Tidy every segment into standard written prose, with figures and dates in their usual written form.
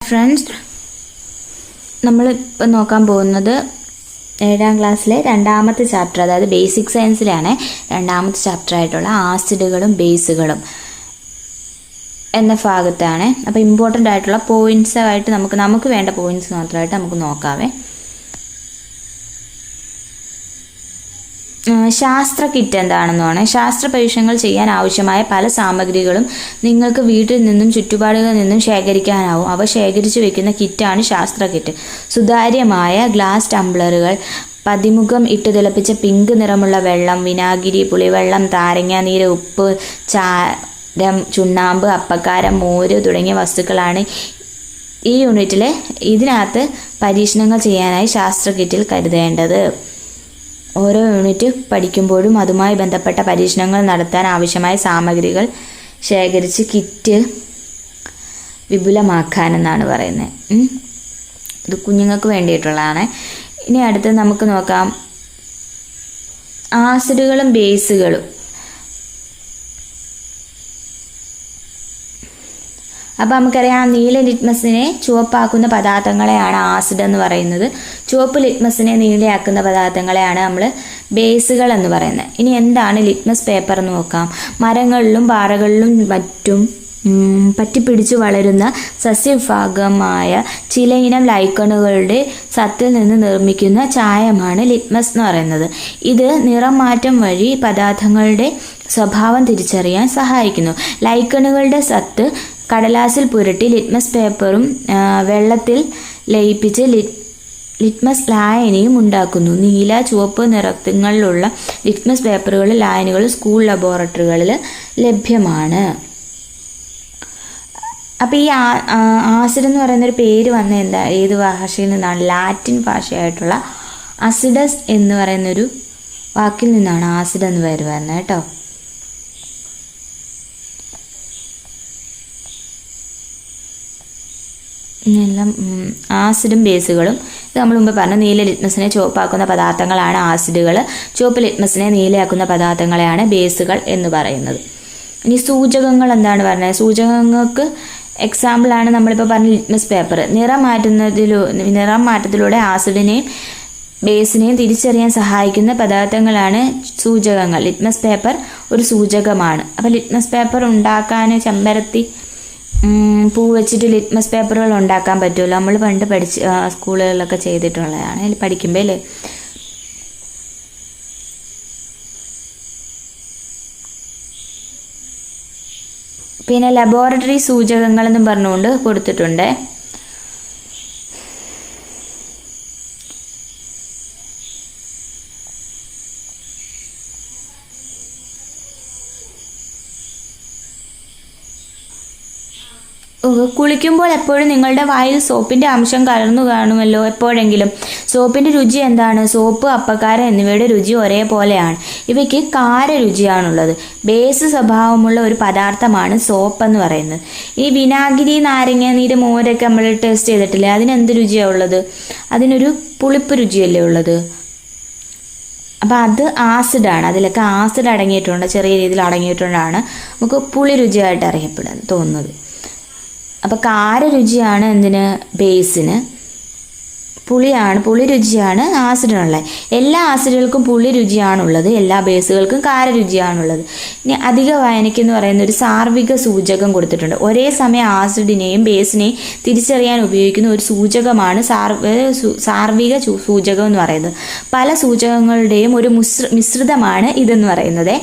Friends, നമ്മളിപ്പോൾ നോക്കാൻ പോകുന്നത് 7ാം ക്ലാസ്സിലെ രണ്ടാമത്തെ ചാപ്റ്റർ, അതായത് ബേസിക് സയൻസിലാണ് രണ്ടാമത്തെ ചാപ്റ്റർ ആയിട്ടുള്ള ആസിഡുകളും ബേസുകളും എന്ന ഭാഗത്താണ്. അപ്പോൾ ഇമ്പോർട്ടൻ്റ് ആയിട്ടുള്ള പോയിന്റ്സ് ആയിട്ട് നമുക്ക് വേണ്ട പോയിന്റ്സ് മാത്രമായിട്ട് നമുക്ക് നോക്കാവേ. ശാസ്ത്ര കിറ്റ് എന്താണെന്നാണ്. ശാസ്ത്ര പരീക്ഷണങ്ങൾ ചെയ്യാൻ ആവശ്യമായ പല സാമഗ്രികളും നിങ്ങൾക്ക് വീട്ടിൽ നിന്നും ചുറ്റുപാടുകളിൽ നിന്നും ശേഖരിക്കാനാവും. അവ ശേഖരിച്ചു വെക്കുന്ന കിറ്റാണ് ശാസ്ത്ര കിറ്റ്. സുതാര്യമായ ഗ്ലാസ് ടംബ്ലറുകൾ, പതിമുഖം ഇട്ട് തിളപ്പിച്ച പിങ്ക് നിറമുള്ള വെള്ളം, വിനാഗിരി, പുളിവെള്ളം, നാരങ്ങാനീര്, ഉപ്പ്, ചാരം, ചുണ്ണാമ്പ്, അപ്പക്കാരം, മോര് തുടങ്ങിയ വസ്തുക്കളാണ് ഈ യൂണിറ്റിലെ ഇതിനകത്ത് പരീക്ഷണങ്ങൾ ചെയ്യാനായി ശാസ്ത്ര കിറ്റിൽ കരുതേണ്ടത്. ഓരോ യൂണിറ്റ് പഠിക്കുമ്പോഴും അതുമായി ബന്ധപ്പെട്ട പരീക്ഷണങ്ങൾ നടത്താൻ ആവശ്യമായ സാമഗ്രികൾ ശേഖരിച്ച് കിറ്റ് വിപുലമാക്കാനെന്നാണ് പറയുന്നത്. ഇത് കുഞ്ഞുങ്ങൾക്ക് വേണ്ടിയിട്ടുള്ളതാണ്. ഇനി അടുത്ത് നമുക്ക് നോക്കാം ആസിഡുകളും ബേസുകളും. അപ്പോൾ നമുക്കറിയാം, നീല ലിറ്റ്മസിനെ ചുവപ്പാക്കുന്ന പദാർത്ഥങ്ങളെയാണ് ആസിഡ് എന്ന് പറയുന്നത്. ചുവപ്പ് ലിറ്റ്മസിനെ നീലയാക്കുന്ന പദാർത്ഥങ്ങളെയാണ് നമ്മൾ ബേസുകൾ എന്ന് പറയുന്നത്. ഇനി എന്താണ് ലിറ്റ്മസ് പേപ്പർ എന്ന് നോക്കാം. മരങ്ങളിലും പാറകളിലും മറ്റും പറ്റിപ്പിടിച്ചു വളരുന്ന സസ്യവിഭാഗമായ ചിലയിനം ലൈക്കണുകളുടെ സത്തിൽ നിന്ന് നിർമ്മിക്കുന്ന ചായമാണ് ലിറ്റ്മസ് എന്ന് പറയുന്നത്. ഇത് നിറം മാറ്റം വഴി പദാർത്ഥങ്ങളുടെ സ്വഭാവം തിരിച്ചറിയാൻ സഹായിക്കുന്നു. ലൈക്കണുകളുടെ സത്ത് കടലാസിൽ പുരട്ടി ലിറ്റ്മസ് പേപ്പറും വെള്ളത്തിൽ ലയിപ്പിച്ച് ലിറ്റ്മസ് ലായനിയും ഉണ്ടാക്കുന്നു. നീല, ചുവപ്പ് നിറങ്ങളിലുള്ള ലിറ്റ്മസ് പേപ്പറുകളും ലായനികളും സ്കൂൾ ലബോറട്ടറികളിൽ ലഭ്യമാണ്. അപ്പോൾ ഈ ആസിഡ് എന്ന് പറയുന്നൊരു പേര് വന്ന ഏത് ഭാഷയിൽ നിന്നാണ്? ലാറ്റിൻ ഭാഷയായിട്ടുള്ള അസിഡസ് എന്ന് പറയുന്നൊരു വാക്കിൽ നിന്നാണ് ആസിഡ് എന്ന് പേര് വരുന്നത് കേട്ടോ. എല്ലാം ആസിഡും ബേസുകളും. ഇത് നമ്മൾ മുമ്പ് പറഞ്ഞു, നീല ലിറ്റ്മസിനെ ചുവപ്പാക്കുന്ന പദാർത്ഥങ്ങളാണ് ആസിഡുകൾ, ചുവപ്പ് ലിറ്റ്മസിനെ നീലയാക്കുന്ന പദാർത്ഥങ്ങളെയാണ് ബേസുകൾ എന്ന് പറയുന്നത്. ഇനി സൂചകങ്ങൾ എന്താണ് പറയുന്നത്? സൂചകങ്ങൾക്ക് എക്സാമ്പിളാണ് നമ്മളിപ്പോൾ പറഞ്ഞ ലിറ്റ്മസ് പേപ്പർ. നിറം മാറ്റത്തിലൂടെ ആസിഡിനെയും ബേസിനെയും തിരിച്ചറിയാൻ സഹായിക്കുന്ന പദാർത്ഥങ്ങളാണ് സൂചകങ്ങൾ. ലിറ്റ്മസ് പേപ്പർ ഒരു സൂചകമാണ്. അപ്പോൾ ലിറ്റ്മസ് പേപ്പർ ഉണ്ടാക്കാൻ ചെമ്പരത്തി പൂ വെച്ചിട്ട് ലിറ്റ്മസ് പേപ്പറുകൾ ഉണ്ടാക്കാൻ പറ്റുമല്ലോ. നമ്മൾ പണ്ട് സ്കൂളുകളിലൊക്കെ ചെയ്തിട്ടുള്ളതാണ് പഠിക്കുമ്പോൾ അല്ലേ. പിന്നെ ലബോറട്ടറി സൂചകങ്ങളെന്നും പറഞ്ഞുകൊണ്ട് കൊടുത്തിട്ടുണ്ട്. കുളിക്കുമ്പോൾ എപ്പോഴും നിങ്ങളുടെ വായിൽ സോപ്പിൻ്റെ അംശം കലർന്നു കാണുമല്ലോ എപ്പോഴെങ്കിലും. സോപ്പിൻ്റെ രുചി എന്താണ്? സോപ്പ്, അപ്പക്കാരം എന്നിവയുടെ രുചി ഒരേപോലെയാണ്. ഇവയ്ക്ക് കാര രുചിയാണുള്ളത്. ബേസ് സ്വഭാവമുള്ള ഒരു പദാർത്ഥമാണ് സോപ്പ് എന്ന് പറയുന്നത്. ഈ വിനാഗിരി, നാരങ്ങ നീര്, മോരൊക്കെ നമ്മൾ ടേസ്റ്റ് ചെയ്തിട്ടില്ലേ? അതിനെന്ത് രുചിയാണ് ഉള്ളത്? അതിനൊരു പുളിപ്പ് രുചിയല്ലേ ഉള്ളത്. അപ്പം അത് ആസിഡാണ്. അതിലൊക്കെ ആസിഡ് അടങ്ങിയിട്ടുണ്ട്, ചെറിയ രീതിയിൽ അടങ്ങിയിട്ടുകൊണ്ടാണ് നമുക്ക് പുളി രുചിയായിട്ട് തോന്നുന്നത്. അപ്പോൾ കാര രുചിയാണ് എന്തിന്? ബേസിന്. പുളി രുചിയാണ് ആസിഡിനുള്ളത്. എല്ലാ ആസിഡുകൾക്കും പുളി രുചിയാണുള്ളത്, എല്ലാ ബേസുകൾക്കും കാര രുചിയാണുള്ളത്. ഇനി അധിക വായനയ്ക്ക് എന്ന് പറയുന്ന ഒരു സാർവിക സൂചകം കൊടുത്തിട്ടുണ്ട്. ഒരേ സമയം ആസിഡിനെയും ബേസിനെയും തിരിച്ചറിയാൻ ഉപയോഗിക്കുന്ന ഒരു സൂചകമാണ് സാർവിക സൂചകം എന്ന് പറയുന്നത്. പല സൂചകങ്ങളുടെയും ഒരു മിശ്രിതമാണ് ഇതെന്ന് പറയുന്നത്.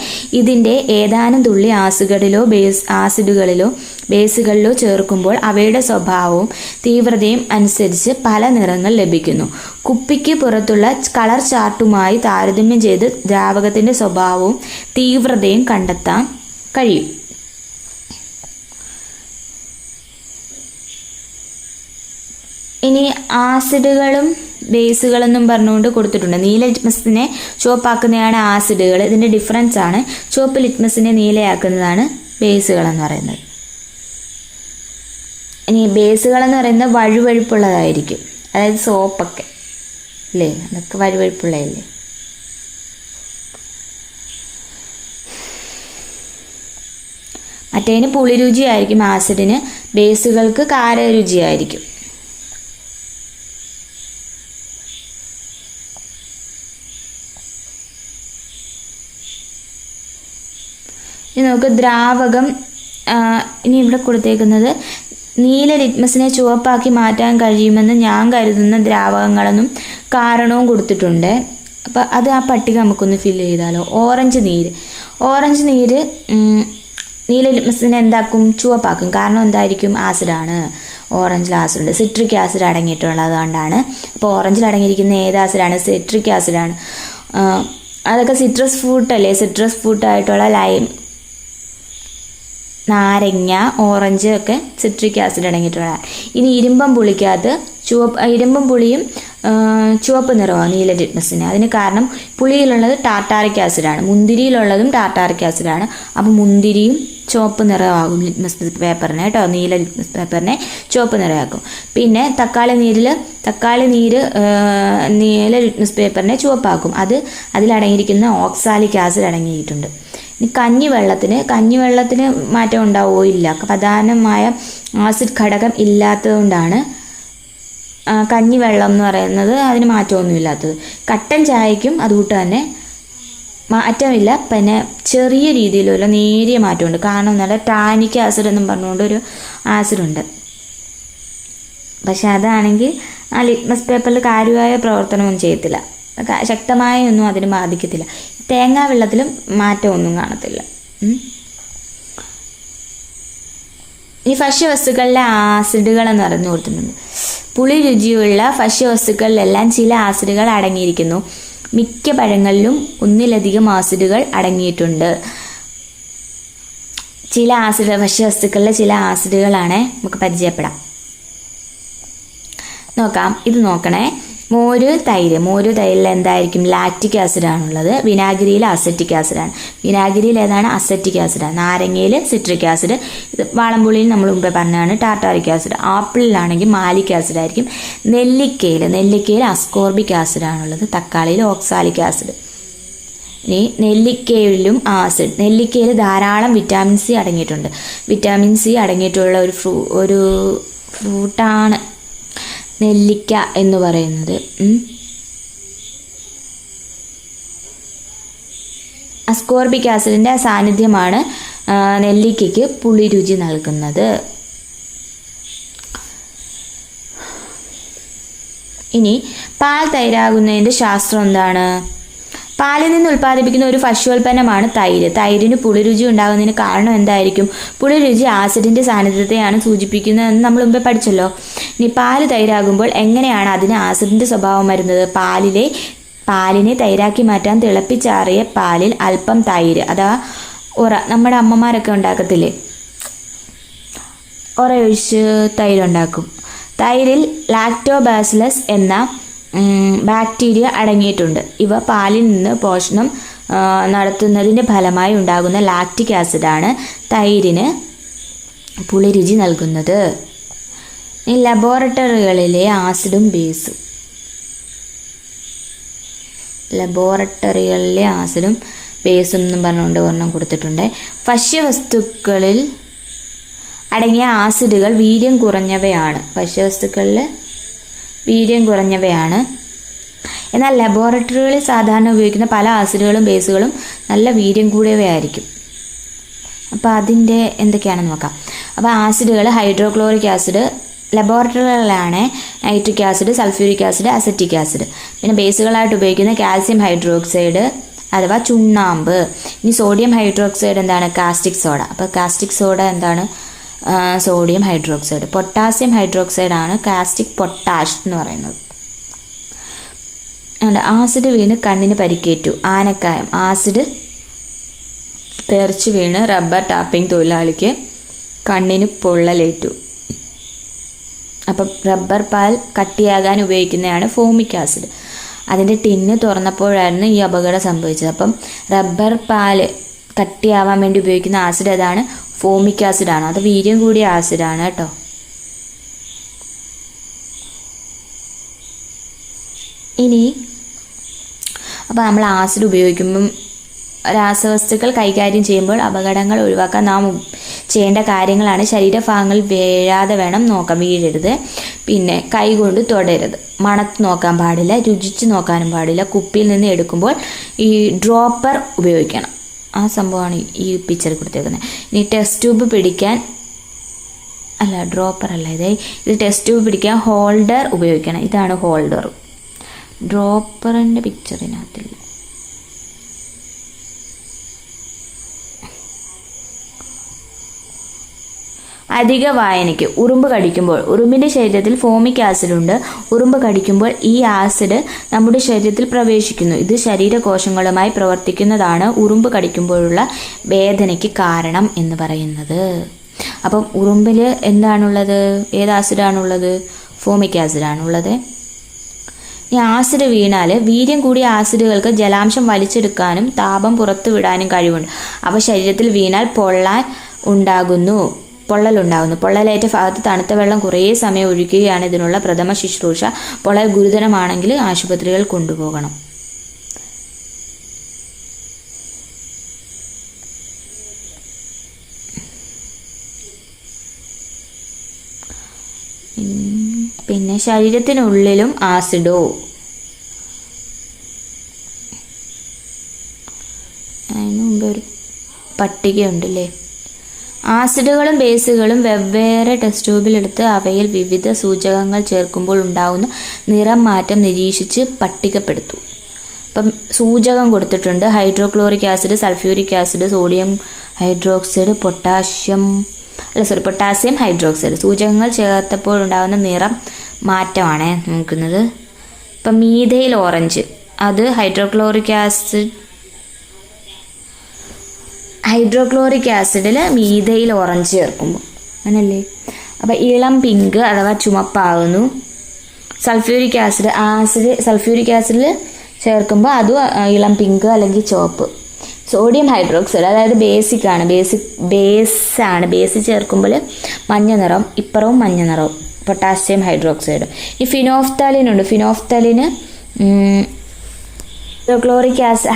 ഇതിൻ്റെ ഏതാനും തുള്ളി ആസിഡുകളിലോ ബേസുകളിലോ ചേർക്കുമ്പോൾ അവയുടെ സ്വഭാവവും തീവ്രതയും അനുസരിച്ച് പല നിറങ്ങൾ ലഭിക്കുന്നു. കുപ്പിക്ക് പുറത്തുള്ള കളർ ചാർട്ടുമായി താരതമ്യം ചെയ്ത് ദ്രാവകത്തിന്റെ സ്വഭാവവും തീവ്രതയും കണ്ടെത്താൻ കഴിയും. ഇനി ആസിഡുകളും ബേസുകളെന്നും പറഞ്ഞുകൊണ്ട് കൊടുത്തിട്ടുണ്ട്. നീല ലിറ്റ്മസിനെ ചുവപ്പാക്കുന്നതാണ് ആസിഡുകൾ. ഇതിൻ്റെ ഡിഫറൻസ് ആണ്. ചുവപ്പ് ലിറ്റ്മസിനെ നീലയാക്കുന്നതാണ് ബേസുകൾ എന്ന് പറയുന്നത്. ഇനി ബേസുകളെന്ന് പറയുന്നത് വഴുവഴുപ്പുള്ളതായിരിക്കും. അതായത് സോപ്പൊക്കെ അല്ലേ, അതൊക്കെ വഴുവഴുപ്പുള്ളതല്ലേ. മറ്റേതിന് പുളിരുചിയായിരിക്കും ആസിഡിന്, ബേസുകൾക്ക് കാരരുചിയായിരിക്കും. ഇനി നമുക്ക് ദ്രാവകം, ഇനി ഇവിടെ കൊടുത്തേക്കുന്നത് നീല ലിറ്റ്മസിനെ ചുവപ്പാക്കി മാറ്റാൻ കഴിയുമെന്ന് ഞാൻ കരുതുന്ന ദ്രാവകങ്ങളെന്നും കാരണവും കൊടുത്തിട്ടുണ്ട്. അപ്പോൾ അത് ആ പട്ടിക നമുക്കൊന്ന് ഫില്ല് ചെയ്താലോ. ഓറഞ്ച് നീര് നീല ലിറ്റ്മസിനെ എന്താക്കും? ചുവപ്പാക്കും. കാരണം എന്തായിരിക്കും? ആസിഡാണ്. ഓറഞ്ചിൽ ആസിഡുണ്ട്, സിട്രിക് ആസിഡ് അടങ്ങിയിട്ടുള്ളത് കൊണ്ടാണ്. അപ്പോൾ ഓറഞ്ചിൽ അടങ്ങിയിരിക്കുന്ന ഏത് ആസിഡാണ്? സിട്രിക് ആസിഡാണ്. അതൊക്കെ സിട്രസ് ഫ്രൂട്ട് അല്ലേ? സിട്രസ് ഫ്രൂട്ടായിട്ടുള്ള ലൈം, നാരങ്ങ, ഓറഞ്ച് ഒക്കെ സിട്രിക് ആസിഡ് അടങ്ങിയിട്ടുള്ളതാണ്. ഇനി ഇരുമ്പം പുളിക്കകത്ത് ഇരുമ്പും പുളിയും ചുവപ്പ് നിറമാണ് നീല ലിറ്റ്മസിന്. അതിന് കാരണം പുളിയിലുള്ളത് ടാർട്ടാറിക് ആസിഡാണ്, മുന്തിരിയിലുള്ളതും ടാർട്ടാറിക് ആസിഡാണ്. അപ്പോൾ മുന്തിരിയും ചുവപ്പ് നിറമാകും ലിറ്റ്മസ് പേപ്പറിനെ കേട്ടോ. നീല ലിറ്റ്മസ് പേപ്പറിനെ ചുവപ്പ് നിറമാക്കും. പിന്നെ തക്കാളി നീര് നീല ലിറ്റ്മസ് പേപ്പറിനെ ചുവപ്പാക്കും. അതിലടങ്ങിയിരിക്കുന്ന ഓക്സാലിക് ആസിഡ് അടങ്ങിയിട്ടുണ്ട്. ഇനി കഞ്ഞിവെള്ളത്തിന് മാറ്റം ഉണ്ടാവുമോ? ഇല്ല. പ്രധാനമായ ആസിഡ് ഘടകം ഇല്ലാത്തതുകൊണ്ടാണ് കഞ്ഞിവെള്ളം എന്ന് പറയുന്നത് അതിന് മാറ്റമൊന്നുമില്ലാത്തത്. കട്ടൻ ചായക്കും അതുകൂട്ട് തന്നെ മാറ്റമില്ല, പിന്നെ ചെറിയ രീതിയിലുള്ള നേരിയ മാറ്റമുണ്ട്. കാരണം നല്ല ടാനിക് ആസിഡ് എന്നും പറഞ്ഞുകൊണ്ട് ഒരു ആസിഡുണ്ട്. പക്ഷെ അതാണെങ്കിൽ ആ ലിറ്റ്മസ് പേപ്പറിൽ കാര്യമായ പ്രവർത്തനമൊന്നും ചെയ്യത്തില്ല, ശക്തമായ ഒന്നും അതിന് ബാധിക്കത്തില്ല. തേങ്ങാ വെള്ളത്തിലും മാറ്റമൊന്നും കാണത്തില്ല. ഈ ഭക്ഷ്യവസ്തുക്കളിലെ ആസിഡുകൾ എന്ന് പറഞ്ഞു കൊടുത്തിട്ടുണ്ട്. പുളി രുചിയുള്ള ഭക്ഷ്യവസ്തുക്കളിലെല്ലാം ചില ആസിഡുകൾ അടങ്ങിയിരിക്കുന്നു. മിക്ക പഴങ്ങളിലും ഒന്നിലധികം ആസിഡുകൾ അടങ്ങിയിട്ടുണ്ട്. ഭക്ഷ്യവസ്തുക്കളിലെ ചില ആസിഡുകളാണ് നമുക്ക് പരിചയപ്പെടാം. ഇത് നോക്കണേ. മോര് തൈരിൽ എന്തായിരിക്കും? ലാക്റ്റിക് ആസിഡാണുള്ളത്. വിനാഗിരിയിൽ അസറ്റിക് ആസിഡാണ്. വിനാഗിരിയിൽ ഏതാണ്? അസറ്റിക് ആസിഡാണ്. നാരങ്ങയിൽ സിട്രിക് ആസിഡ്. ഇത് വാളംപുളിയിൽ നമ്മൾ മുമ്പേ പറഞ്ഞതാണ് ടാർട്ടാറിക് ആസിഡ്. ആപ്പിളിലാണെങ്കിൽ മാലിക് ആസിഡ് ആയിരിക്കും. നെല്ലിക്കയിൽ അസ്കോർബിക് ആസിഡാണുള്ളത്. തക്കാളിയിൽ ഓക്സാലിക് ആസിഡ്. ഇനി നെല്ലിക്കയിലും ആസിഡ്. നെല്ലിക്കയിൽ ധാരാളം വിറ്റാമിൻ സി അടങ്ങിയിട്ടുണ്ട്. വിറ്റാമിൻ സി അടങ്ങിയിട്ടുള്ള ഒരു ഫ്രൂട്ടാണ് നെല്ലിക്ക എന്ന് പറയുന്നത്. അസ്കോർബിക് ആസിഡിന്റെ സാന്നിധ്യമാണ് നെല്ലിക്കയ്ക്ക് പുളി രുചി നൽകുന്നത്. ഇനി പാൽ തൈരാകുന്നതിന്റെ ശാസ്ത്രം എന്താണ്? പാലിൽ നിന്ന് ഉൽപ്പാദിപ്പിക്കുന്ന ഒരു ഭക്ഷ്യോൽപ്പന്നമാണ് തൈര്. തൈരിന് പുളിരുചി ഉണ്ടാകുന്നതിന് കാരണം എന്തായിരിക്കും? പുളിരുചി ആസിഡിന്റെ സാന്നിധ്യത്തെയാണ് സൂചിപ്പിക്കുന്നതെന്ന് നമ്മൾ മുമ്പേ പഠിച്ചല്ലോ. ഇനി പാല് തൈരാകുമ്പോൾ എങ്ങനെയാണ് അതിന് ആസിഡിന്റെ സ്വഭാവം വരുന്നത്? പാലിനെ തൈരാക്കി മാറ്റാൻ തിളപ്പിച്ചാറിയ പാലിൽ അല്പം തൈര്, അഥവാ നമ്മുടെ അമ്മമാരൊക്കെ ഉണ്ടാക്കത്തില്ലേ, ഒഴിച്ച് തൈരുണ്ടാക്കും. തൈരിൽ ലാക്ടോബാസിലസ് എന്ന ബാക്ടീരിയ അടങ്ങിയിട്ടുണ്ട്. ഇവ പാലിൽ നിന്ന് പോഷണം നടത്തുന്നതിൻ്റെ ഫലമായി ഉണ്ടാകുന്ന ലാക്റ്റിക് ആസിഡാണ് തൈരിന് പുളിരുചി നൽകുന്നത്. ഈ ലബോറട്ടറികളിലെ ആസിഡും ബേസും. എന്നും പറഞ്ഞുകൊണ്ട് ഒരെണ്ണം കൊടുത്തിട്ടുണ്ട്. ഭക്ഷ്യവസ്തുക്കളിൽ അടങ്ങിയ ആസിഡുകൾ വീര്യം കുറഞ്ഞവയാണ്. എന്നാൽ ലബോറട്ടറികളിൽ സാധാരണ ഉപയോഗിക്കുന്ന പല ആസിഡുകളും ബേസുകളും നല്ല വീര്യം കൂടിയവയായിരിക്കും. അപ്പോൾ അതിൻ്റെ എന്തൊക്കെയാണെന്ന് നോക്കാം. അപ്പോൾ ആസിഡുകൾ ഹൈഡ്രോക്ലോറിക് ആസിഡ്, ലബോറട്ടറികളിലാണ് nitric acid, sulphuric acid, acetic acid. പിന്നെ ബേസുകളായിട്ട് ഉപയോഗിക്കുന്ന കാൽസ്യം ഹൈഡ്രോക്സൈഡ് അഥവാ ചുണ്ണാമ്പ്. ഇനി സോഡിയം ഹൈഡ്രോക്സൈഡ് എന്താണ്? Caustic soda. അപ്പോൾ കാസ്റ്റിക് സോഡ എന്താണ്? Sodium hydroxide. പൊട്ടാസ്യം ഹൈഡ്രോക്സൈഡ് ആണ് കാസ്റ്റിക് പൊട്ടാഷ് എന്ന് പറയുന്നത്. ആസിഡ് വീണ് കണ്ണിന് പരിക്കേറ്റു. ആനക്കായം. ആസിഡ് തെറിച്ച് വീണ് റബ്ബർ ടാപ്പിംഗ് തൊഴിലാളിക്ക് കണ്ണിന് പൊള്ളലേറ്റു. അപ്പം റബ്ബർ പാൽ കട്ടിയാകാൻ ഉപയോഗിക്കുന്നതാണ് ഫോമിക് ആസിഡ്. അതിൻ്റെ ടിന്ന് തുറന്നപ്പോഴായിരുന്നു ഈ അപകടം സംഭവിച്ചത്. അപ്പം റബ്ബർ പാല് കട്ടിയാവാൻ വേണ്ടി ഉപയോഗിക്കുന്ന ആസിഡ് ഏതാണ്? ഫോമിക് ആസിഡാണ്. അത് വീര്യം കൂടിയ ആസിഡാണ് കേട്ടോ. ഇനി അപ്പോൾ നമ്മൾ ആസിഡ് ഉപയോഗിക്കുമ്പം രാസവസ്തുക്കൾ കൈകാര്യം ചെയ്യുമ്പോൾ അപകടങ്ങൾ ഒഴിവാക്കാൻ നാം ചെയ്യേണ്ട കാര്യങ്ങളാണ്. ശരീരഭാഗങ്ങളിൽ വീഴാതെ വേണം നോക്കാൻ, വീഴരുത്. പിന്നെ കൈകൊണ്ട് തൊടരുത്, മണത്ത് നോക്കാൻ പാടില്ല, രുചിച്ച് നോക്കാനും പാടില്ല. കുപ്പിയിൽ നിന്ന് എടുക്കുമ്പോൾ ഈ ഡ്രോപ്പർ ഉപയോഗിക്കണം. ആ സംഭവമാണ് ഈ പിക്ചർ കൊടുത്തേക്കുന്നത്. ഇനി ടെസ്റ്റ് ട്യൂബ് പിടിക്കാൻ ഡ്രോപ്പർ അല്ല, ഇത് ടെസ്റ്റ് ട്യൂബ് പിടിക്കാൻ ഹോൾഡർ ഉപയോഗിക്കണം. ഇതാണ് ഹോൾഡർ. ഡ്രോപ്പറിൻ്റെ പിക്ചറിനകത്തില്ല. അധിക വായനയ്ക്ക് ഉറുമ്പ് കടിക്കുമ്പോൾ, ഉറുമ്പിൻ്റെ ശരീരത്തിൽ ഫോമിക് ആസിഡ് ഉണ്ട്. ഉറുമ്പ് കടിക്കുമ്പോൾ ഈ ആസിഡ് നമ്മുടെ ശരീരത്തിൽ പ്രവേശിക്കുന്നു. ഇത് ശരീരകോശങ്ങളുമായി പ്രവർത്തിക്കുന്നതാണ് ഉറുമ്പ് കടിക്കുമ്പോഴുള്ള വേദനയ്ക്ക് കാരണം എന്ന് പറയുന്നത്. അപ്പം ഉറുമ്പിൽ എന്താണുള്ളത്? ഏത് ആസിഡാണുള്ളത്? ഫോമിക് ആസിഡാണുള്ളത്. ഈ ആസിഡ് വീണാൽ വീര്യം കൂടിയ ആസിഡുകൾക്ക് ജലാംശം വലിച്ചെടുക്കാനും താപം പുറത്തുവിടാനും കഴിവുണ്ട്. അവ ശരീരത്തിൽ വീണാൽ പൊള്ളലുണ്ടാകുന്നു. പൊള്ളലേറ്റ ഭാഗത്ത് തണുത്ത വെള്ളം കുറേ സമയം ഒഴിക്കുകയാണ് ഇതിനുള്ള പ്രഥമ ശുശ്രൂഷ. പൊള്ളൽ ഗുരുതരമാണെങ്കിൽ ആശുപത്രികൾ കൊണ്ടുപോകണം. പിന്നെ ശരീരത്തിനുള്ളിലും ആസിഡോ? അതിന് മുമ്പ് ഒരു പട്ടികയുണ്ടല്ലേ. ആസിഡുകളും ബേസുകളും വെവ്വേറെ ടെസ്റ്റ് ട്യൂബിലെടുത്ത് അവയിൽ വിവിധ സൂചകങ്ങൾ ചേർക്കുമ്പോൾ ഉണ്ടാകുന്ന നിറം മാറ്റം നിരീക്ഷിച്ച് പട്ടികപ്പെടുത്തു. അപ്പം സൂചകം കൊടുത്തിട്ടുണ്ട്. Hydrochloric acid, sulphuric acid, sodium hydroxide, potassium hydroxide. സൂചകങ്ങൾ ചേർത്തപ്പോൾ ഉണ്ടാകുന്ന നിറം മാറ്റമാണ് നോക്കുന്നത്. ഇപ്പം മീഥൈൽ ഓറഞ്ച്, അത് ഹൈഡ്രോക്ലോറിക് ആസിഡിൽ മീഥൈൽ ഓറഞ്ച് ചേർക്കുമ്പോൾ അങ്ങനല്ലേ. അപ്പം ഇളം പിങ്ക് അഥവാ ചുമപ്പാകുന്നു. സൾഫ്യൂരിക് ആസിഡിൽ ചേർക്കുമ്പോൾ അത് ഇളം പിങ്ക് അല്ലെങ്കിൽ ചുവപ്പ്. സോഡിയം ഹൈഡ്രോക്സൈഡ് അതായത് ബേസ് ചേർക്കുമ്പോൾ മഞ്ഞ നിറം, ഇപ്പുറവും മഞ്ഞ നിറവും. Potassium hydroxide. ഈ ഫിനോഫ്താലിനുണ്ട്. ഫിനോഫ്താലിന്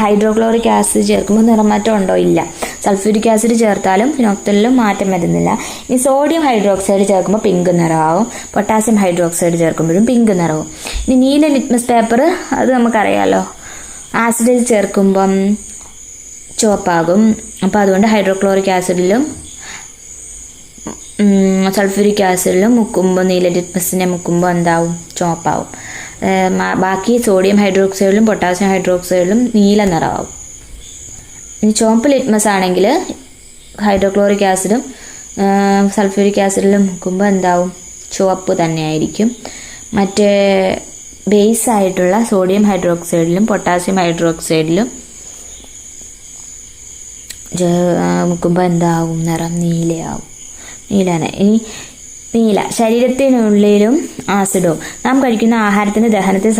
ഹൈഡ്രോക്ലോറിക് ആസിഡ് ചേർക്കുമ്പോൾ നിറമാറ്റം ഉണ്ടോ? ഇല്ല. സൾഫ്യൂരിക് ആസിഡ് ചേർത്താലും ഫിനോഫ്താലിലും മാറ്റം വരുന്നില്ല. ഇനി സോഡിയം ഹൈഡ്രോക്സൈഡ് ചേർക്കുമ്പോൾ പിങ്ക് നിറമാവും. പൊട്ടാസ്യം ഹൈഡ്രോക്സൈഡ് ചേർക്കുമ്പോഴും പിങ്ക് നിറവും. ഇനി നീല ലിറ്റ്മസ് പേപ്പർ, അത് നമുക്കറിയാമല്ലോ, ആസിഡിൽ ചേർക്കുമ്പം ചുവപ്പാകും. അപ്പോൾ അതുകൊണ്ട് ഹൈഡ്രോക്ലോറിക് ആസിഡിലും സൾഫ്യൂരിക് ആസിഡിലും മുക്കുമ്പോൾ, നീല ലിറ്റ്മസിനെ മുക്കുമ്പോൾ എന്താവും? ചുവപ്പാവും. ബാക്കി സോഡിയം ഹൈഡ്രോക്സൈഡിലും പൊട്ടാസ്യം ഹൈഡ്രോക്സൈഡിലും നീല നിറമാവും. ഇനി ചുവപ്പ് ലിറ്റ്മസ് ആണെങ്കിൽ ഹൈഡ്രോക്ലോറിക് ആസിഡും സൾഫ്യൂരിക് ആസിഡിലും മുക്കുമ്പോൾ എന്താവും? ചുവപ്പ് തന്നെയായിരിക്കും. മറ്റേ ബേസ് ആയിട്ടുള്ള സോഡിയം ഹൈഡ്രോക്സൈഡിലും പൊട്ടാസ്യം ഹൈഡ്രോക്സൈഡിലും മുക്കുമ്പോൾ എന്താവും? നിറം നീലയാവും. നീലാണ്. ഇനി നീല ശരീരത്തിനുള്ളിലും ആസിഡോ? നാം കഴിക്കുന്ന ആഹാരത്തിന് ദഹനത്തെ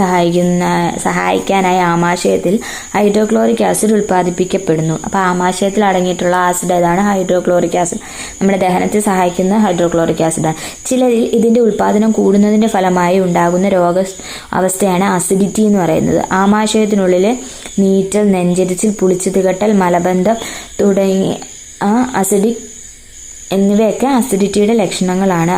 സഹായിക്കാനായി ആമാശയത്തിൽ ഹൈഡ്രോക്ലോറിക് ആസിഡ് ഉൽപ്പാദിപ്പിക്കപ്പെടുന്നു. അപ്പോൾ ആമാശയത്തിൽ അടങ്ങിയിട്ടുള്ള ആസിഡ് ഏതാണ്? Hydrochloric acid. നമ്മുടെ ദഹനത്തെ സഹായിക്കുന്ന ഹൈഡ്രോക്ലോറിക് ആസിഡാണ്. ചിലരിൽ ഇതിൻ്റെ ഉൽപ്പാദനം കൂടുന്നതിൻ്റെ ഫലമായി ഉണ്ടാകുന്ന അവസ്ഥയാണ് അസിഡിറ്റി എന്ന് പറയുന്നത്. ആമാശയത്തിനുള്ളിലെ നീറ്റൽ, നെഞ്ചെരിച്ചിൽ, പുളിച്ചു തികട്ടൽ, മലബന്ധം തുടങ്ങിയ അസിഡിക് എന്നിവയൊക്കെ അസിഡിറ്റിയുടെ ലക്ഷണങ്ങളാണ്.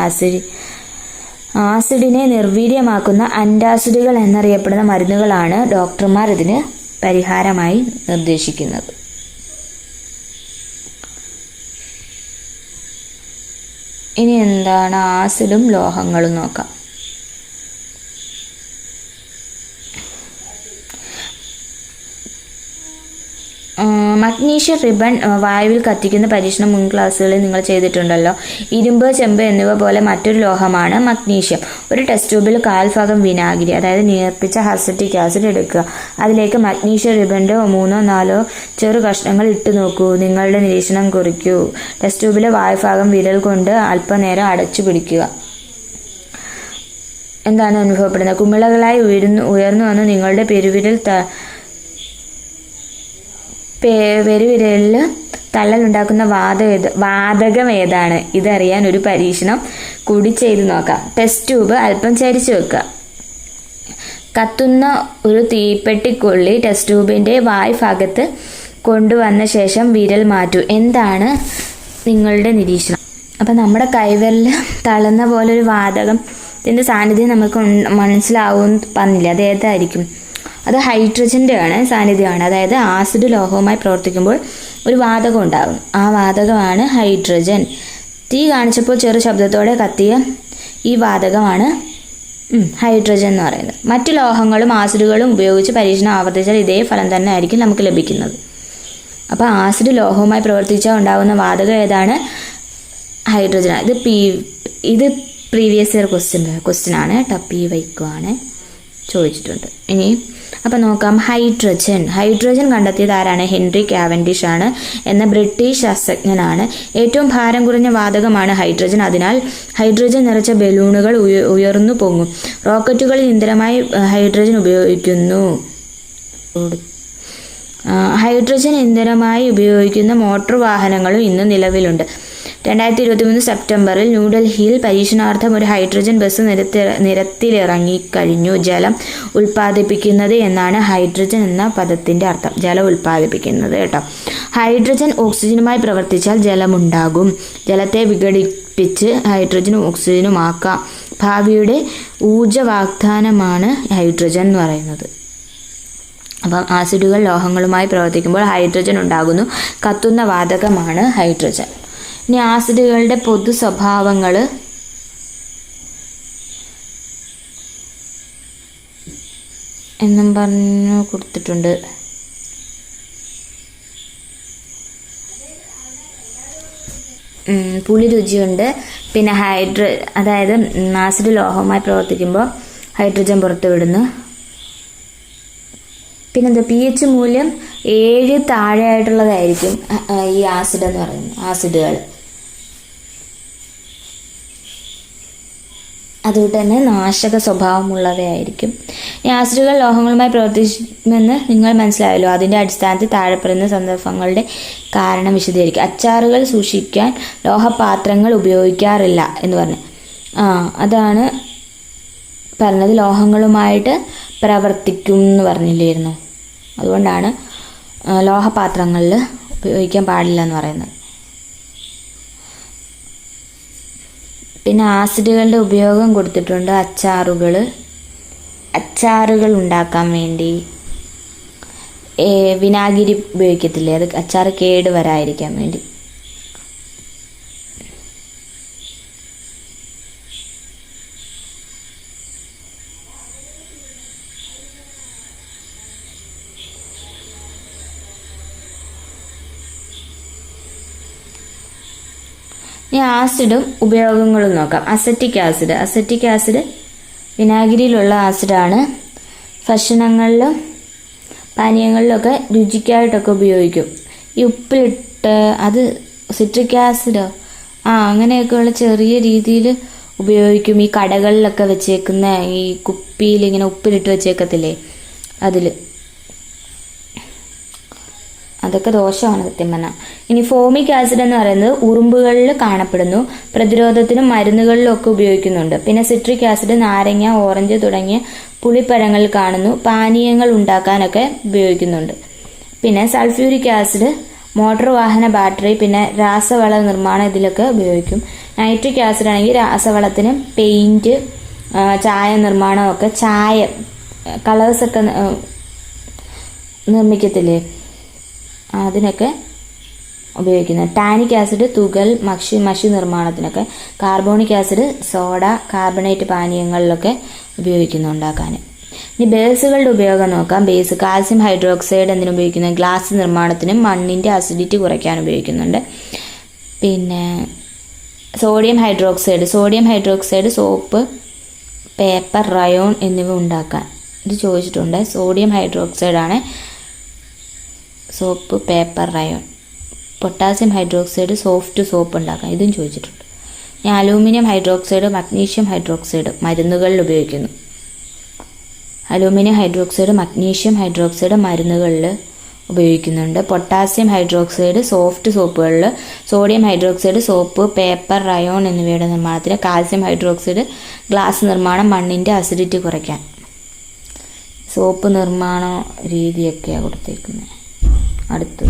ആസിഡിനെ നിർവീര്യമാക്കുന്ന ആന്റാസിഡുകൾ എന്നറിയപ്പെടുന്ന മരുന്നുകളാണ് ഡോക്ടർമാർ ഇതിന് പരിഹാരമായി നിർദ്ദേശിക്കുന്നത്. ഇനി എന്താണ് ആസിഡും ലോഹങ്ങളും നോക്കാം. മഗ്നീഷ്യം റിബൺ വായുവിൽ കത്തിക്കുന്ന പരീക്ഷണം മുൻ ക്ലാസ്സുകളിൽ നിങ്ങൾ ചെയ്തിട്ടുണ്ടല്ലോ. ഇരുമ്പ്, ചെമ്പ് എന്നിവ പോലെ മറ്റൊരു ലോഹമാണ് മഗ്നീഷ്യം. ഒരു ടെസ്റ്റ് ട്യൂബിൽ 1/4 ഭാഗം വിനാഗിരി, അതായത് നേർപ്പിച്ച അസറ്റിക് ആസിഡ് എടുക്കുക. അതിലേക്ക് മഗ്നീഷ്യം റിബൻ്റെ 3-4 ചെറു കഷ്ണങ്ങൾ ഇട്ട് നോക്കൂ. നിങ്ങളുടെ നിരീക്ഷണം കുറിക്കൂ. ടെസ്റ്റ് ട്യൂബിലെ വായുഭാഗം വിരൽ കൊണ്ട് അല്പനേരം അടച്ചു പിടിക്കുക. എന്താണ് അനുഭവപ്പെടുന്നത്? കുമിളകളായി ഉയർന്നു വന്ന് നിങ്ങളുടെ പെരുവിരലിൽ തള്ളലുണ്ടാക്കുന്ന വാതകം ഏതാണ്? ഇതറിയാൻ ഒരു പരീക്ഷണം കൂടി ചെയ്തു നോക്കാം. ടെസ്റ്റ് ട്യൂബ് അല്പം ചരിച്ചു വെക്കുക. കത്തുന്ന ഒരു തീപ്പെട്ടിക്കൊള്ളി ടെസ്റ്റ് ട്യൂബിൻ്റെ വായ്ഭാഗത്ത് കൊണ്ടുവന്ന ശേഷം വിരൽ മാറ്റൂ. എന്താണ് നിങ്ങളുടെ നിരീക്ഷണം? അപ്പം നമ്മുടെ കൈവിരൽ തള്ളുന്ന പോലെ ഒരു വാതകത്തിൻ്റെ സാന്നിധ്യം നമുക്ക് മനസ്സിലാവുമെന്ന് പറഞ്ഞില്ല. അത് ഏതായിരിക്കും? അത് ഹൈഡ്രജൻ്റെ ആണ് സാന്നിധ്യമാണ്. അതായത് ആസിഡ് ലോഹവുമായി പ്രവർത്തിക്കുമ്പോൾ ഒരു വാതകം ഉണ്ടാകും. ആ വാതകമാണ് ഹൈഡ്രജൻ. തീ കാണിച്ചപ്പോൾ ചെറു ശബ്ദത്തോടെ കത്തിയ ഈ വാതകമാണ് ഹൈഡ്രജൻ എന്ന് പറയുന്നത്. മറ്റു ലോഹങ്ങളും ആസിഡുകളും ഉപയോഗിച്ച് പരീക്ഷണം ആവർത്തിച്ചാൽ ഇതേ ഫലം തന്നെ ആയിരിക്കും നമുക്ക് ലഭിക്കുന്നത്. അപ്പോൾ ആസിഡ് ലോഹവുമായി പ്രവർത്തിച്ചാൽ ഉണ്ടാകുന്ന വാതകം ഏതാണ്? ഹൈഡ്രജൻ. ഇത് പ്രീവിയസ് ഇയർ ക്വസ്റ്റ്യൻ ആണ് കേട്ടോ. PYQ ചോദിച്ചിട്ടുണ്ട്. ഇനി അപ്പം നോക്കാം. ഹൈഡ്രജൻ കണ്ടെത്തിയത് ആരാണ്? ഹെൻറി കാവൻഡിഷ് ആണ് എന്ന ബ്രിട്ടീഷ് ശാസ്ത്രജ്ഞനാണ്. ഏറ്റവും ഭാരം കുറഞ്ഞ വാതകമാണ് ഹൈഡ്രജൻ. അതിനാൽ ഹൈഡ്രജൻ നിറച്ച ബലൂണുകൾ ഉയർന്നു പൊങ്ങും. റോക്കറ്റുകളിൽ ഇന്ധനമായി ഹൈഡ്രജൻ ഉപയോഗിക്കുന്നു. ഹൈഡ്രജൻ ഇന്ധനമായി ഉപയോഗിക്കുന്ന മോട്ടോർ വാഹനങ്ങളും ഇന്ന് നിലവിലുണ്ട്. 2023 സെപ്റ്റംബറിൽ ന്യൂഡൽഹിയിൽ പരീക്ഷണാർത്ഥം ഒരു ഹൈഡ്രജൻ ബസ് നിരത്തിലിറങ്ങിക്കഴിഞ്ഞു. ജലം ഉൽപ്പാദിപ്പിക്കുന്നത് എന്നാണ് ഹൈഡ്രജൻ എന്ന പദത്തിൻ്റെ അർത്ഥം. ജലം ഉൽപ്പാദിപ്പിക്കുന്നത് കേട്ടോ. ഹൈഡ്രജൻ ഓക്സിജനുമായി പ്രവർത്തിച്ചാൽ ജലമുണ്ടാകും. ജലത്തെ വിഘടിപ്പിച്ച് ഹൈഡ്രജനും ഓക്സിജനും ആക്കാം. ഭാവിയുടെ ഊർജ വാഗ്ദാനമാണ് ഹൈഡ്രജൻ എന്ന് പറയുന്നത്. അപ്പം ആസിഡുകൾ ലോഹങ്ങളുമായി പ്രവർത്തിക്കുമ്പോൾ ഹൈഡ്രജൻ ഉണ്ടാകുന്നു. കത്തുന്ന വാതകമാണ് ഹൈഡ്രജൻ. ഇനി ആസിഡുകളുടെ പൊതു സ്വഭാവങ്ങൾ എന്നും പറഞ്ഞു കൊടുത്തിട്ടുണ്ട്. പുളി രുചിയുണ്ട്. പിന്നെ അതായത് ആസിഡ് ലോഹവുമായി പ്രവർത്തിക്കുമ്പോൾ ഹൈഡ്രജൻ പുറത്തുവിടുന്നു. പിന്നെന്താ, pH മൂല്യം 7 താഴെയായിട്ടുള്ളതായിരിക്കും ഈ ആസിഡ് എന്ന് പറയുന്നത്. ആസിഡുകൾ അതുകൊണ്ട് തന്നെ നാശക സ്വഭാവമുള്ളവയായിരിക്കും. ഈ ആസിഡുകൾ ലോഹങ്ങളുമായി പ്രവർത്തിക്കുമെന്ന് നിങ്ങൾ മനസ്സിലായല്ലോ. അതിൻ്റെ അടിസ്ഥാനത്തിൽ താഴെ പറയുന്ന സന്ദർഭങ്ങളുടെ കാരണം വിശദീകരിക്കുക. അച്ചാറുകൾ സൂക്ഷിക്കാൻ ലോഹപാത്രങ്ങൾ ഉപയോഗിക്കാറില്ല എന്ന് പറഞ്ഞു. അതാണ് പറഞ്ഞത്. ലോഹങ്ങളുമായിട്ട് പ്രവർത്തിക്കും എന്ന് പറഞ്ഞില്ലായിരുന്നു. അതുകൊണ്ടാണ് ലോഹപാത്രങ്ങളിൽ ഉപയോഗിക്കാൻ പാടില്ല എന്ന് പറയുന്നത്. പിന്നെ ആസിഡുകളുടെ ഉപയോഗം കൊടുത്തിട്ടുണ്ട്. അച്ചാറുകൾ ഉണ്ടാക്കാൻ വേണ്ടി വിനാഗിരി ഉപയോഗിക്കത്തില്ലേ, അത് അച്ചാർ കേട് വരാതിരിക്കാൻ വേണ്ടി. ഇനി ആസിഡും ഉപയോഗങ്ങളും നോക്കാം. Acetic acid വിനാഗിരിയിലുള്ള ആസിഡാണ്. ഭക്ഷണങ്ങളിലും പാനീയങ്ങളിലൊക്കെ രുചിക്കായിട്ടൊക്കെ ഉപയോഗിക്കും. ഈ ഉപ്പിലിട്ട് അത് സിട്രിക് ആസിഡോ അങ്ങനെയൊക്കെയുള്ള ചെറിയ രീതിയിൽ ഉപയോഗിക്കും. ഈ കടകളിലൊക്കെ വെച്ചേക്കുന്ന ഈ കുപ്പിയിൽ ഇങ്ങനെ ഉപ്പിലിട്ട് വെച്ചേക്കത്തില്ലേ, അതൊക്കെ ദോഷമാണ് സത്യം പറഞ്ഞാൽ. ഇനി ഫോമിക് ആസിഡ് എന്ന് പറയുന്നത് ഉറുമ്പുകളിൽ കാണപ്പെടുന്നു. പ്രതിരോധത്തിനും മരുന്നുകളിലും ഒക്കെ ഉപയോഗിക്കുന്നുണ്ട്. പിന്നെ സിട്രിക് ആസിഡ് നാരങ്ങ, ഓറഞ്ച് തുടങ്ങിയ പുളിപ്പഴങ്ങളിൽ കാണുന്നു. പാനീയങ്ങൾ ഉണ്ടാക്കാനൊക്കെ ഉപയോഗിക്കുന്നുണ്ട്. പിന്നെ സൾഫ്യൂരിക് ആസിഡ് മോട്ടോർ വാഹന ബാറ്ററി, പിന്നെ രാസവള നിർമ്മാണം ഇതിലൊക്കെ ഉപയോഗിക്കും. നൈട്രിക് ആസിഡ് ആണെങ്കിൽ രാസവളത്തിന്, പെയിന്റ്, ചായ നിർമ്മാണമൊക്കെ, കളേഴ്സൊക്കെ നിർമ്മിക്കത്തില്ലേ, അതിനൊക്കെ ഉപയോഗിക്കുന്നത്. ടാനിക് ആസിഡ് തുകൽ, മഷി നിർമ്മാണത്തിനൊക്കെ. കാർബോണിക് ആസിഡ് സോഡ, കാർബണേറ്റ് പാനീയങ്ങളിലൊക്കെ ഉപയോഗിക്കുന്നുണ്ടാക്കാൻ. ഇനി ബേസുകളുടെ ഉപയോഗം നോക്കാം. ബേസ് കാൽസ്യം ഹൈഡ്രോക്സൈഡ് എന്തിനു ഉപയോഗിക്കുന്നത്? ഗ്ലാസ് നിർമ്മാണത്തിനും മണ്ണിൻ്റെ അസിഡിറ്റി കുറയ്ക്കാൻ ഉപയോഗിക്കുന്നുണ്ട്. പിന്നെ sodium hydroxide soap, paper, rayon എന്നിവ ഉണ്ടാക്കാൻ ഇത് ചോദിച്ചിട്ടുണ്ട്. സോഡിയം ഹൈഡ്രോക്സൈഡാണ് soap, paper, rayon. Potassium hydroxide soft soap ഉണ്ടാക്കാം, ഇതും ചോദിച്ചിട്ടുണ്ട്. ഇനി അലൂമിനിയം ഹൈഡ്രോക്സൈഡ്, മഗ്നീഷ്യം ഹൈഡ്രോക്സൈഡ് മരുന്നുകളിൽ ഉപയോഗിക്കുന്നു. അലൂമിനിയം ഹൈഡ്രോക്സൈഡ്, മഗ്നീഷ്യം ഹൈഡ്രോക്സൈഡ് മരുന്നുകളിൽ ഉപയോഗിക്കുന്നുണ്ട്. പൊട്ടാസ്യം ഹൈഡ്രോക്സൈഡ് സോഫ്റ്റ് സോപ്പുകളിൽ. Sodium hydroxide soap, paper, rayon എന്നിവയുടെ നിർമ്മാണത്തിന്. കാൽസ്യം ഹൈഡ്രോക്സൈഡ് ഗ്ലാസ് നിർമ്മാണം, മണ്ണിൻ്റെ അസിഡിറ്റി കുറയ്ക്കാൻ. സോപ്പ് നിർമ്മാണ രീതിയൊക്കെയാണ് കൊടുത്തേക്കുന്നത്. അടുത്ത്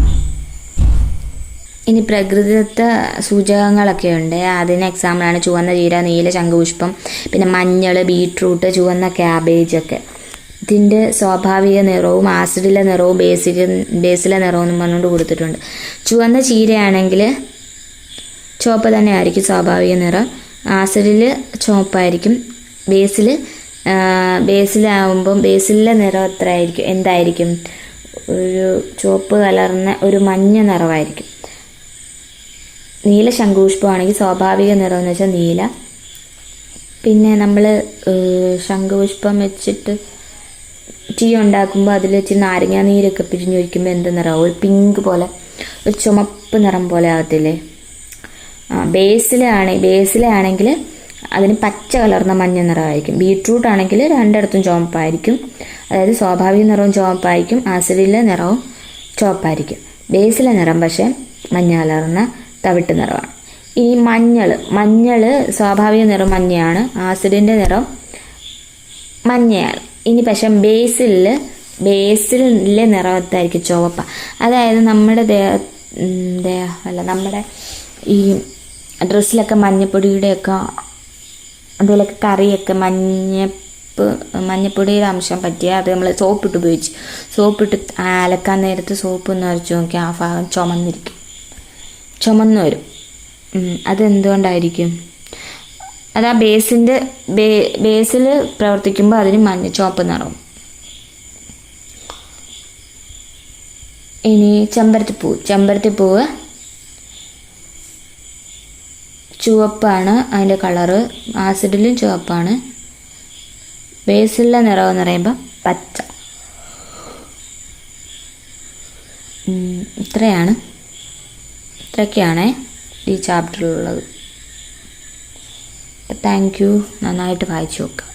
ഇനി പ്രകൃതിദത്ത സൂചകങ്ങളൊക്കെ ഉണ്ട്. അതിന് എക്സാമ്പിളാണ് ചുവന്ന ചീര, നീല ശംഖുപുഷ്പം, പിന്നെ മഞ്ഞൾ, ബീട്രൂട്ട്, ചുവന്ന ക്യാബേജ് ഒക്കെ. ത്തിൻ്റെ സ്വാഭാവിക നിറവും ആസിഡിലെ നിറവും ബേസിലെ നിറവും എന്ന് പറഞ്ഞുകൊണ്ട് കൊടുത്തിട്ടുണ്ട്. ചുവന്ന ചീരയാണെങ്കിൽ ചുവപ്പ് തന്നെ ആയിരിക്കും സ്വാഭാവിക നിറം, ആസിഡിൽ ചുവപ്പായിരിക്കും, ബേസിലാവുമ്പം ബേസിലെ നിറം എന്തായിരിക്കും, ഒരു ചുവപ്പ് കലർന്ന ഒരു മഞ്ഞ നിറമായിരിക്കും. നീല ശംഖുപുഷ്പമാണെങ്കിൽ സ്വാഭാവിക നിറം എന്ന് വെച്ചാൽ നീല. പിന്നെ നമ്മൾ ശംഖുപുഷ്പം വെച്ചിട്ട് ടീ ഉണ്ടാക്കുമ്പോൾ അതിൽ വെച്ച് നാരങ്ങാ നീരൊക്കെ പിഴിഞ്ഞൊഴിക്കുമ്പോൾ എന്ത് നിറമാവും, ഒരു പിങ്ക് പോലെ ഒരു ചുമപ്പ് നിറം പോലെ ആകത്തില്ലേ. ബേസിലാണെങ്കിൽ അതിന് പച്ച കലർന്ന മഞ്ഞ നിറമായിരിക്കും. ബീട്രൂട്ട് ആണെങ്കിൽ രണ്ടിടത്തും ചുവപ്പായിരിക്കും, അതായത് സ്വാഭാവിക നിറവും ചുവപ്പായിരിക്കും, ആസിഡിലെ നിറവും ചുവപ്പായിരിക്കും. ബേസിലെ നിറം പക്ഷേ മഞ്ഞ കലർന്ന തവിട്ട് നിറമാണ്. ഇനി മഞ്ഞൾ സ്വാഭാവിക നിറം മഞ്ഞയാണ്, ആസിഡിൻ്റെ നിറം മഞ്ഞയാണ്. ഇനി പക്ഷേ ബേസിലെ നിറത്തായിരിക്കും ചുവപ്പ. അതായത് നമ്മുടെ നമ്മുടെ ഈ ഡ്രസ്സിലൊക്കെ മഞ്ഞപ്പൊടിയുടെയൊക്കെ എന്തെങ്കിലുമൊക്കെ കറിയൊക്കെ മഞ്ഞപ്പൊടിയുടെ അംശം പറ്റിയാൽ അത് നമ്മൾ സോപ്പിട്ട് അലക്കാൻ നേരത്ത് സോപ്പ് ഒന്ന് അരച്ച് നോക്കിയാൽ ആ ഭാഗം ചുമന്ന് വരും. അതെന്തുകൊണ്ടായിരിക്കും? അത് ആ ബേസിൽ പ്രവർത്തിക്കുമ്പോൾ അതിന് ചുവപ്പ് നിറവും. ഇനി ചെമ്പരത്തിപ്പൂവ് ചുവപ്പാണ് അതിൻ്റെ കളറ്, ആസിഡിലും ചുവപ്പാണ്. ബേസിലെ നിറം എന്ന് പറയുമ്പോൾ പച്ച. ഇത്രയൊക്കെയാണ് ഈ ചാപ്റ്ററിലുള്ളത്. Thank you. നന്നായിട്ട് വായിച്ചു നോക്കുക.